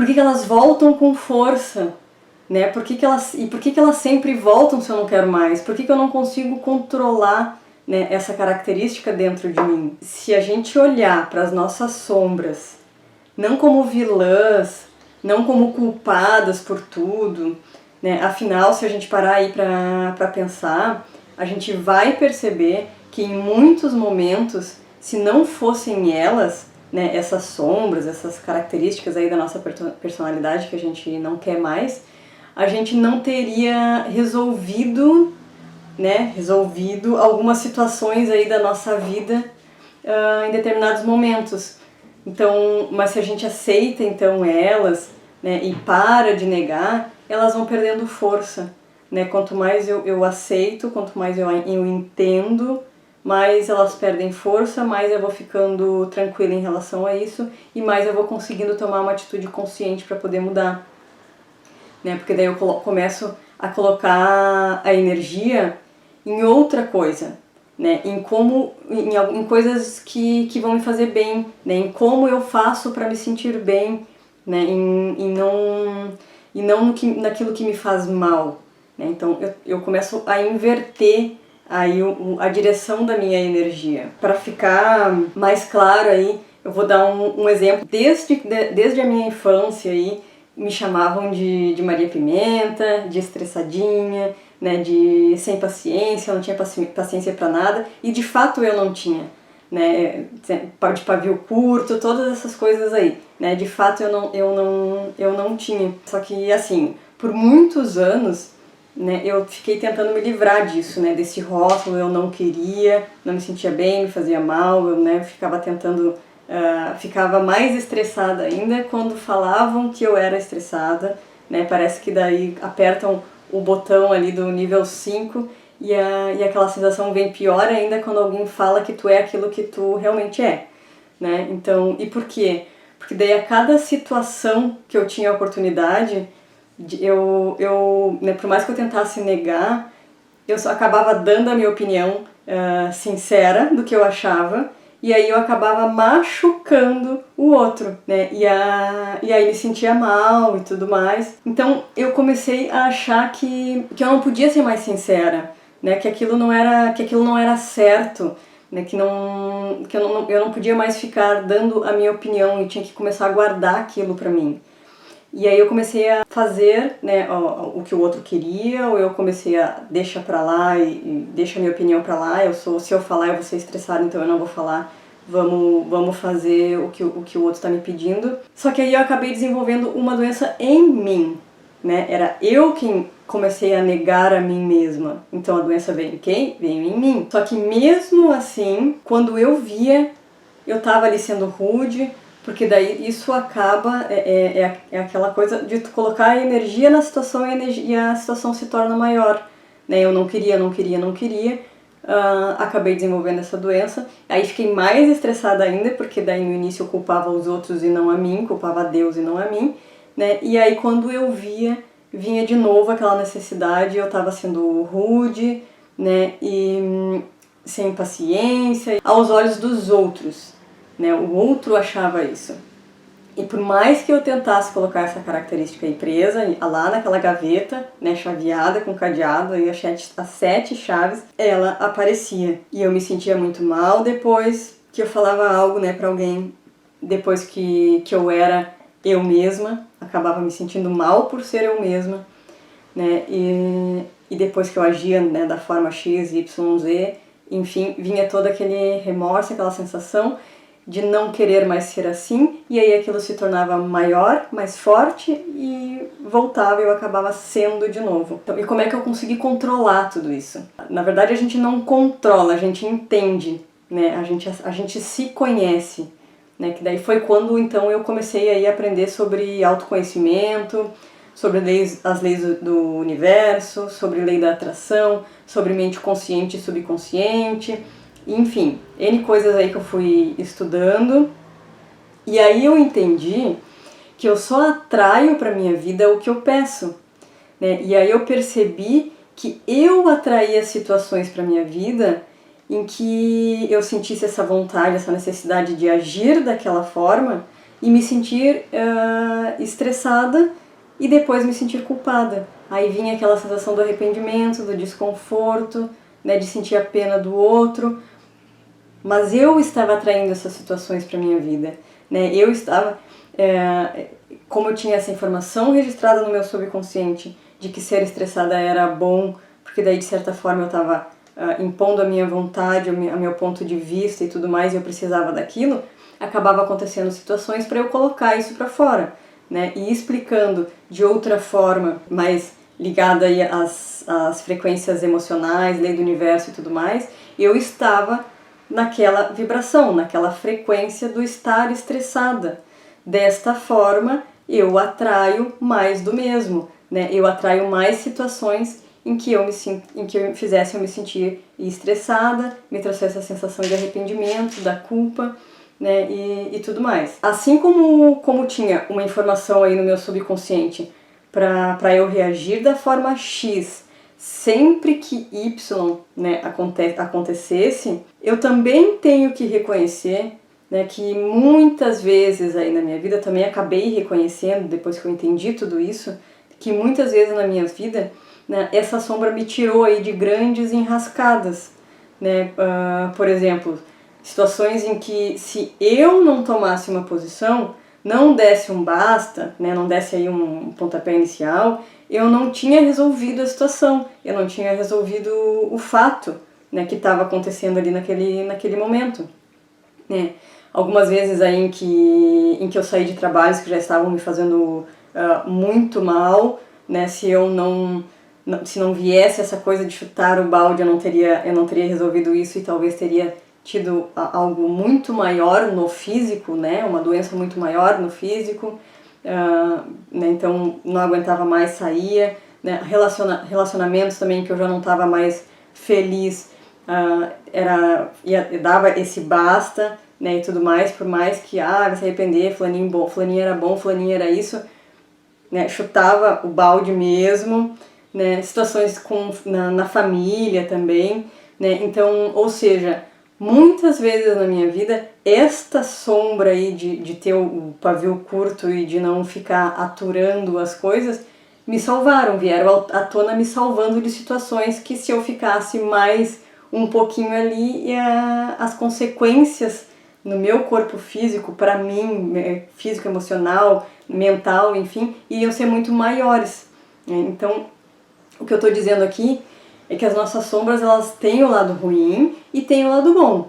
Por que que elas voltam com força? Né? Por que que elas sempre voltam se eu não quero mais? Por que que eu não consigo controlar, né, essa característica dentro de mim? Se a gente olhar para as nossas sombras, não como vilãs, não como culpadas por tudo, né? Afinal, se a gente parar aí para pensar, a gente vai perceber que em muitos momentos, se não fossem elas, né, essas sombras, essas características aí da nossa personalidade que a gente não quer mais, a gente não teria resolvido, né, resolvido algumas situações aí da nossa vida em determinados momentos. Então, mas se a gente aceita então elas, né, e para de negar, elas vão perdendo força, né? Quanto mais eu aceito, quanto mais eu entendo, mais elas perdem força, mais eu vou ficando tranquila em relação a isso e mais eu vou conseguindo tomar uma atitude consciente para poder mudar, né? Porque daí eu começo a colocar a energia em outra coisa, né? Em coisas que vão me fazer bem, né? Em como eu faço para me sentir bem, né? E não naquilo que me faz mal, né? Então eu começo a inverter aí a direção da minha energia. Para ficar mais claro aí, eu vou dar um exemplo. Desde a minha infância aí, me chamavam de Maria Pimenta, de estressadinha, né, de sem paciência, eu não tinha paciência para nada, e de fato eu não tinha, né, de pavio curto, todas essas coisas aí, né, de fato eu não tinha. Só que assim, por muitos anos, né, eu fiquei tentando me livrar disso, né, desse rótulo, eu não queria, não me sentia bem, me fazia mal, eu, né, ficava tentando, ficava mais estressada ainda quando falavam que eu era estressada, né, parece que daí apertam o botão ali do nível 5 e aquela sensação vem pior ainda quando alguém fala que tu é aquilo que tu realmente é, né, então, e por quê? Porque daí a cada situação que eu tinha a oportunidade, né, por mais que eu tentasse negar, eu só acabava dando a minha opinião sincera do que eu achava, e aí eu acabava machucando o outro, né? E aí me sentia mal e tudo mais. Então eu comecei a achar que eu não podia ser mais sincera, né? Que aquilo não era certo, né? Que eu não podia mais ficar dando a minha opinião e tinha que começar a guardar aquilo pra mim. E aí eu comecei a fazer, né, o que o outro queria, ou eu comecei a deixa pra lá e deixa a minha opinião pra lá, se eu falar eu vou ser estressada, então eu não vou falar, vamos fazer o que o outro tá me pedindo. Só que aí eu acabei desenvolvendo uma doença em mim, né, era eu quem comecei a negar a mim mesma. Então a doença veio em quem? Veio em mim. Só que mesmo assim, quando eu via, eu tava ali sendo rude, porque daí isso acaba, é aquela coisa de tu colocar a energia na situação e a situação se torna maior, né? Eu não queria, acabei desenvolvendo essa doença, aí fiquei mais estressada ainda, porque daí no início eu culpava os outros e não a mim, culpava a Deus e não a mim, né? E aí quando eu vinha de novo aquela necessidade, eu tava sendo rude, né? E sem paciência, aos olhos dos outros, né? O outro achava isso. E por mais que eu tentasse colocar essa característica aí presa, lá naquela gaveta, né, chaveada com cadeado, aí as 7 chaves, ela aparecia. E eu me sentia muito mal depois que eu falava algo, né, pra alguém, depois que eu era eu mesma, acabava me sentindo mal por ser eu mesma, né, e depois que eu agia, né, da forma X, Y, Z, enfim, vinha todo aquele remorso, aquela sensação de não querer mais ser assim, e aí aquilo se tornava maior, mais forte e voltava e eu acabava sendo de novo. Então, e como é que eu consegui controlar tudo isso? Na verdade a gente não controla, a gente entende, né? A gente se conhece, né? Que daí foi quando então eu comecei aí a aprender sobre autoconhecimento, sobre as leis do universo, sobre lei da atração, sobre mente consciente e subconsciente. Enfim, N coisas aí que eu fui estudando, e aí eu entendi que eu só atraio para minha vida o que eu peço, né? E aí eu percebi que eu atraía situações para minha vida em que eu sentisse essa vontade, essa necessidade de agir daquela forma, e me sentir estressada e depois me sentir culpada. Aí vinha aquela sensação do arrependimento, do desconforto, né, de sentir a pena do outro, mas eu estava atraindo essas situações para minha vida, né? Eu estava, como eu tinha essa informação registrada no meu subconsciente de que ser estressada era bom, porque daí de certa forma eu estava impondo a minha vontade, a meu ponto de vista e tudo mais, e eu precisava daquilo, acabava acontecendo situações para eu colocar isso para fora, né? E explicando de outra forma, mais ligada aí às frequências emocionais, lei do universo e tudo mais, eu estava naquela vibração, naquela frequência do estar estressada. Desta forma, eu atraio mais do mesmo, né? Eu atraio mais situações em que eu fizesse eu me sentir estressada, me trouxesse essa sensação de arrependimento, da culpa, né? E tudo mais. Assim como tinha uma informação aí no meu subconsciente para eu reagir da forma X sempre que Y, né, acontecesse, eu também tenho que reconhecer, né, que muitas vezes aí na minha vida, eu também acabei reconhecendo, depois que eu entendi tudo isso, que muitas vezes na minha vida, né, essa sombra me tirou aí de grandes enrascadas, né? Por exemplo, situações em que se eu não tomasse uma posição, não desse um basta, né, não desse aí um pontapé inicial, eu não tinha resolvido a situação, eu não tinha resolvido o fato, né, que estava acontecendo ali naquele momento, né. Algumas vezes aí em que eu saí de trabalhos que já estavam me fazendo muito mal, né, se não viesse essa coisa de chutar o balde, eu não teria resolvido isso e talvez teria tido algo muito maior no físico, né, uma doença muito maior no físico, né, então não aguentava mais, saía, né, relacionamentos também que eu já não estava mais feliz, dava esse basta, né, e tudo mais, por mais que vai se arrepender, fulaninho era bom, fulaninho era isso, né, chutava o balde mesmo, né, situações na família também, né, então, ou seja, muitas vezes na minha vida, esta sombra aí de ter o pavio curto e de não ficar aturando as coisas, me salvaram, vieram à tona me salvando de situações que se eu ficasse mais um pouquinho ali, as consequências no meu corpo físico, para mim, físico, emocional, mental, enfim, iriam ser muito maiores. Então, o que eu estou dizendo aqui é que as nossas sombras, elas têm o lado ruim e têm o lado bom.